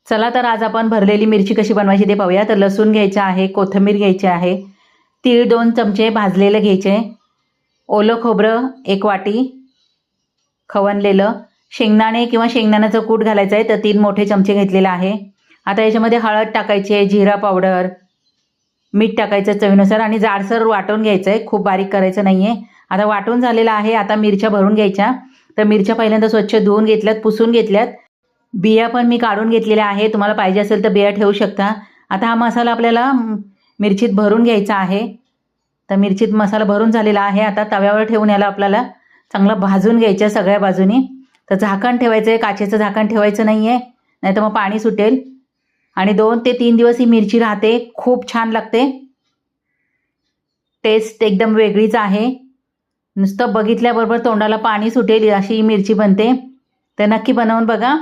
चला तर आज आपण भरलेली मिरची कशी बनवायची ते पाहूया। तर लसूण घ्यायचं आहे, कोथिंबीर घ्यायची आहे, तीळ 2 चमचे भाजलेलं घ्यायचे, ओलं खोबरं 1 वाटी खवणलेलं, शेंगदाणे किंवा शेंगदाण्याचं कूट घालायचं आहे, तर 3 मोठे चमचे घेतलेला आहे। आता याच्यामध्ये हळद टाकायची आहे, जिरा पावडर, मीठ टाकायचं चवीनुसार आणि जाडसर वाटून घ्यायचं आहे, खूप बारीक करायचं नाही आहे। आता वाटून झालेलं आहे। आता मिरच्या भरून घ्यायच्या। तर मिरच्या पहिल्यांदा स्वच्छ धुवून घेतल्यात, पुसून घेतल्यात, बिया पण मी काढून घेतलेल्या आहे, तुम्हाला पाहिजे असेल तर बिया ठेवू शकता। आता हा मसाला आपल्याला मिरचीत भरून घ्यायचा आहे। तर मिरचीत मसाला भरून झालेला आहे। आता तव्यावर ठेवून याला आपल्याला चांगलं भाजून घ्यायचं सगळ्या बाजूनी। तर झाकण ठेवायचं आहे, काचेचं झाकण ठेवायचं नाही आहे, नाही तर मग पाणी सुटेल। आणि 2 ते 3 दिवस ही मिरची राहते, खूप छान लागते, टेस्ट एकदम वेगळीच आहे। नुसतं बघितल्याबरोबर तोंडाला पाणी सुटेल अशी ही मिरची बनते। तर नक्की बनवून बघा।